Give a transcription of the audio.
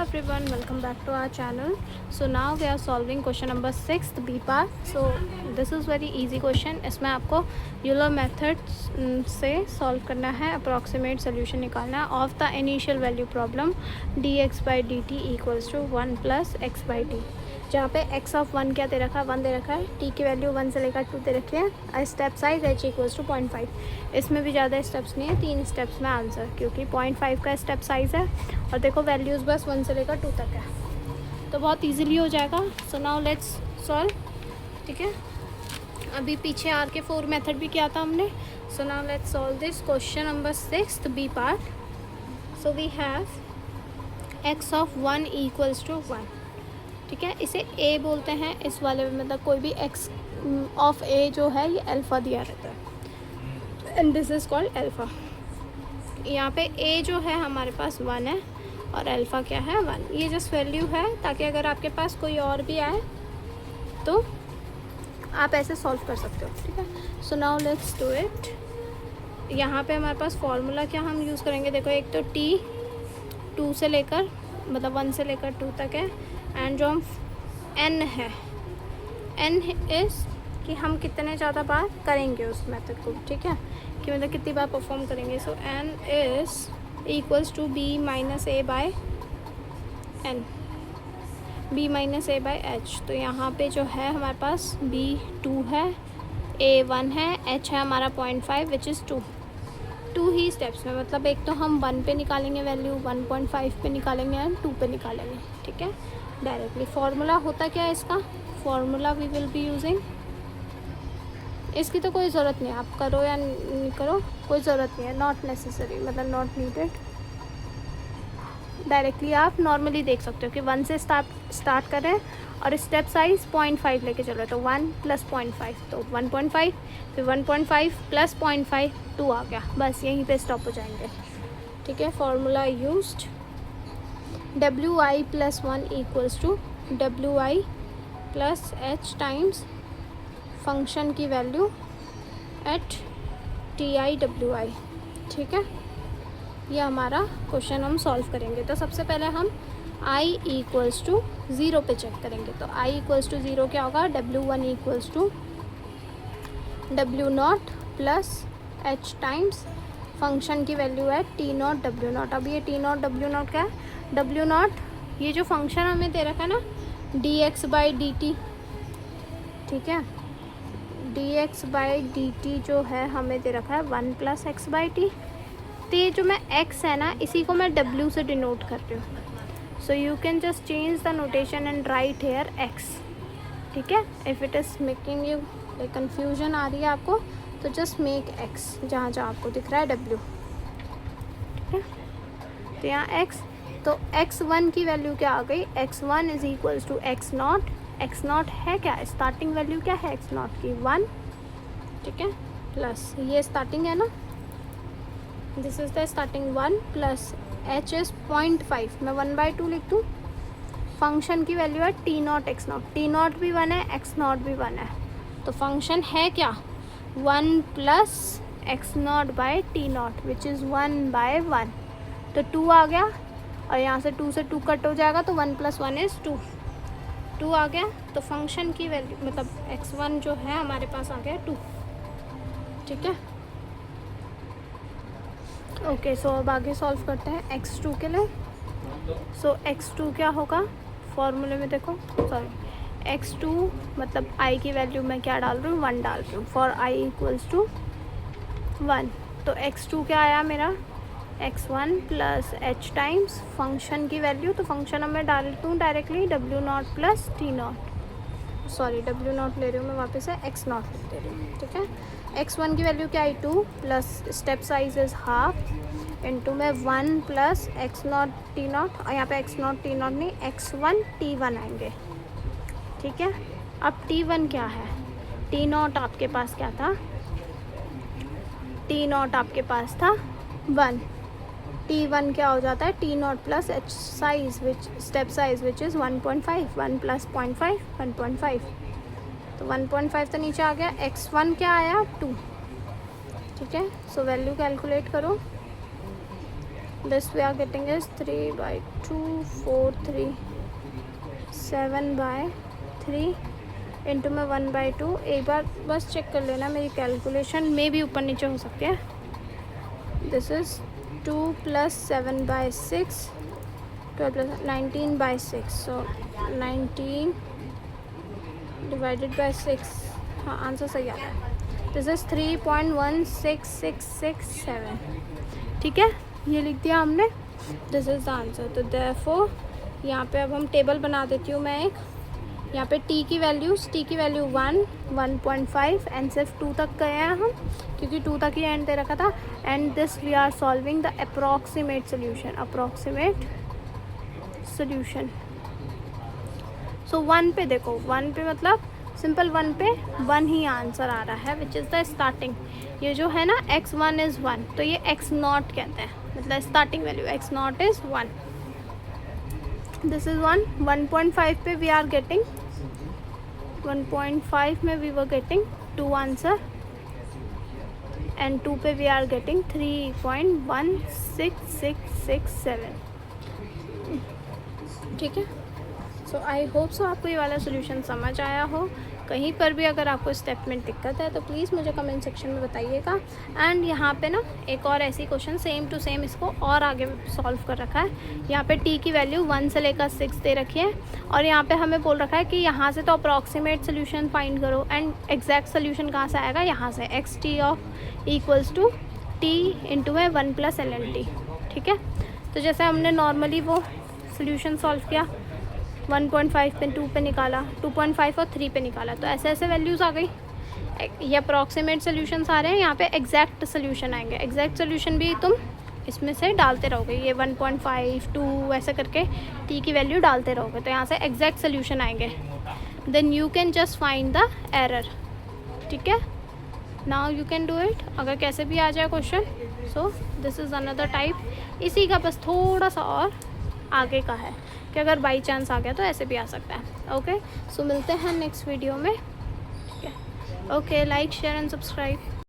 everyone, welcome back to our channel. So now we are solving question number 6 B part. So this is very easy question. इसमें आपको Euler method से solve करना है, approximate solution निकालना है of the initial value problem dx/dt equals to 1 + x/t, जहाँ पे x of 1 क्या दे रखा है, 1 दे रखा है, t की वैल्यू 1 से लेकर 2 दे रखी है, step size h equals to 0.5। इसमें भी ज़्यादा स्टेप्स नहीं है, 3 स्टेप्स में आंसर, क्योंकि 0.5 का स्टेप साइज़ है और देखो वैल्यूज़ बस 1 से लेकर 2 तक है, तो बहुत इजीली हो जाएगा। सो नाउ लेट्स सॉल्व। ठीक है, अभी पीछे आर के 4 मेथड भी किया था हमने। So now let's solve this question number 6 B part. So we have x of 1 equals to 1। ठीक है, इसे a बोलते हैं इस वाले में, मतलब कोई भी x ऑफ a जो है ये अल्फ़ा दिया रहता है and this is called alpha. यहाँ पे a जो है हमारे पास 1 है और अल्फ़ा क्या है 1। ये जस्ट वैल्यू है ताकि अगर आपके पास कोई और भी आए तो आप ऐसे सॉल्व कर सकते हो। ठीक है, सो नाउ लेट्स डू इट। यहाँ पे हमारे पास फॉर्मूला क्या हम यूज़ करेंगे, देखो एक तो t 2 से लेकर मतलब 1 से लेकर 2 तक है, एंड जो हम n है, n इज़ कि हम कितने ज़्यादा बार करेंगे उस मेथड को। ठीक है, कि मतलब कितनी बार परफॉर्म करेंगे। So n is equals to b - a by n, b - a by h। तो यहाँ पे जो है हमारे पास b 2 है, a 1 है, h है हमारा 0.5 विच इज़ 2 ही स्टेप्स में, मतलब एक तो हम 1 पे निकालेंगे वैल्यू, 1.5 पे निकालेंगे एंड 2 पे निकालेंगे। ठीक है, डायरेक्टली फॉर्मूला होता क्या है इसका, formula we will be using, इसकी तो कोई ज़रूरत नहीं है, आप करो या नहीं करो कोई ज़रूरत नहीं है, नॉट नेसेसरी, मतलब नॉट नीडेड। डायरेक्टली आप नॉर्मली देख सकते हो कि 1 से स्टार्ट करें और स्टेप साइज 0.5 लेके चलो, तो 1 + 0.5 तो 1.5, फिर 1.5 + 0.5 2 आ गया, बस यहीं पे स्टॉप हो जाएंगे। ठीक है, formula used wi + 1 equals to wi + h times function की वैल्यू एट ti/wi। ठीक है, ये हमारा क्वेश्चन हम सॉल्व करेंगे। तो सबसे पहले हम i इक्वल्स टू 0 पे चेक करेंगे। तो i इक्वल्स टू 0 क्या होगा, w1 equals to w0 + h times function की वैल्यू है t0 w0। अब ये t0 w0 क्या है, w0 ये जो फंक्शन हमें दे रखा है ना dx/dt। ठीक है, dx/dt जो है हमें दे रखा है 1 + x/t। तो ये जो मैं x है ना, इसी को मैं w से डिनोट कर रही हूँ। So you can just change the notation and write here x। ठीक है, if it is making you like confusion आ रही है आपको, तो जस्ट मेक x जहाँ जहाँ आपको दिख रहा है w। ठीक है, तो यहाँ x, तो x1 की वैल्यू क्या आ गई, x1 is equals to x0। x0 है क्या, स्टार्टिंग वैल्यू क्या है x0 की 1। ठीक है, प्लस ये स्टार्टिंग है ना, this is the starting 1 plus h is 0.5, मैं 1/2 लिख दूँ। फंक्शन की वैल्यू है t0 x0, t0 भी 1 है, x0 भी 1 है, तो फंक्शन है क्या 1 + x0/t0 विच इज़ 1/1। तो 2 आ गया और यहाँ से 2 से 2 कट हो जाएगा, तो 1 + 1 इज़ 2 आ गया। तो फंक्शन की वैल्यू मतलब x1 जो है हमारे पास आ गया 2। ठीक है, ओके, सो अब आगे सॉल्व करते हैं x2 के लिए। सो x2 क्या होगा, फॉर्मूले में देखो, सॉरी x2 मतलब i की वैल्यू मैं क्या डाल रही हूँ, 1 डाल रही हूँ, फॉर i इक्वल्स टू 1। तो x2 क्या आया मेरा, x1 + h टाइम्स फंक्शन की वैल्यू, तो फंक्शन अब मैं डालती हूँ directly w0 + t0, sorry w0 ले रही हूँ मैं वापस से, x0 लिख दे रही हूँ। ठीक है, x1 की वैल्यू क्या आई 2 plus step size is half into में 1 + x0 t0, और यहाँ पे x0 t0 नहीं x1 t1 आएंगे। ठीक है, अब t1 क्या है, t0 आपके पास क्या था, t0 आपके पास था 1, t1 क्या हो जाता है t0 + h size which step size which is 1.5, 1 + 0.5 1.5, तो 1.5 तो नीचे आ गया। x1 क्या आया 2। ठीक है, सो वैल्यू कैलकुलेट करो, this we are getting is 3/2 4 3 7/3 into में 1/2। एक बार बस चेक कर लेना, मेरी कैलकुलेशन में भी ऊपर नीचे हो सकती है। This is 2 + 7/6 12 + 19/6, so 19 divided by 6। हाँ, आंसर सही आता है। This is 3.16667। ठीक है, ये लिख दिया हमने। This is the answer. तो देयरफॉर यहाँ पे अब हम टेबल बना देती हूँ मैं एक। यहाँ पे t की वैल्यू 1 1.5 एंड सिर्फ 2 तक गए हैं हम, क्योंकि 2 तक ही एंड दे रखा था। And this we are solving the approximate solution. So 1 पे देखो, 1 पे मतलब सिंपल 1 पे 1 ही आंसर आ रहा है, विच इज़ द स्टार्टिंग। ये जो है ना x1 इज़ 1, तो ये x0 कहते हैं, मतलब starting value x0 is 1। This is 1। 1.5 पे वी आर गेटिंग 1.5 में we were getting 2 answer and 2 पे वी आर गेटिंग 3.16667। ठीक है, सो आई होप सो आपको ये वाला सोल्यूशन समझ आया हो। कहीं पर भी अगर आपको स्टेप में दिक्कत है तो प्लीज़ मुझे कमेंट सेक्शन में बताइएगा। एंड यहाँ पे ना एक और ऐसी क्वेश्चन सेम टू सेम इसको और आगे सॉल्व कर रखा है। यहाँ पे t की वैल्यू 1 से लेकर 6 दे रखी है, और यहाँ पे हमें बोल रखा है कि यहाँ से तो अप्रॉक्सीमेट सोल्यूशन फाइंड करो, एंड एग्जैक्ट सोल्यूशन कहाँ से आएगा, यहाँ से xt of equals to t into में 1 + ln t। ठीक है, तो जैसे हमने नॉर्मली वो सोल्यूशन सॉल्व किया, 1.5 पे 2 पे निकाला, 2.5 और 3 पे निकाला, तो ऐसे ऐसे वैल्यूज़ आ गई। ये अप्रॉक्सीमेट सोल्यूशंस आ रहे हैं, यहाँ पे एग्जैक्ट सोल्यूशन आएंगे। एग्जैक्ट सोल्यूशन भी तुम इसमें से डालते रहोगे, ये 1.5 2 ऐसे करके t की वैल्यू डालते रहोगे, तो यहाँ से एग्जैक्ट सोल्यूशन आएंगे। Then you can just find the error. ठीक है, now you can do it, अगर कैसे भी आ जाए question. So this is another type, इसी का बस थोड़ा सा और आगे का है कि अगर बाई चांस आ गया तो ऐसे भी आ सकता है। ओके, सो मिलते हैं नेक्स्ट वीडियो में। ठीक है, okay, like share and subscribe.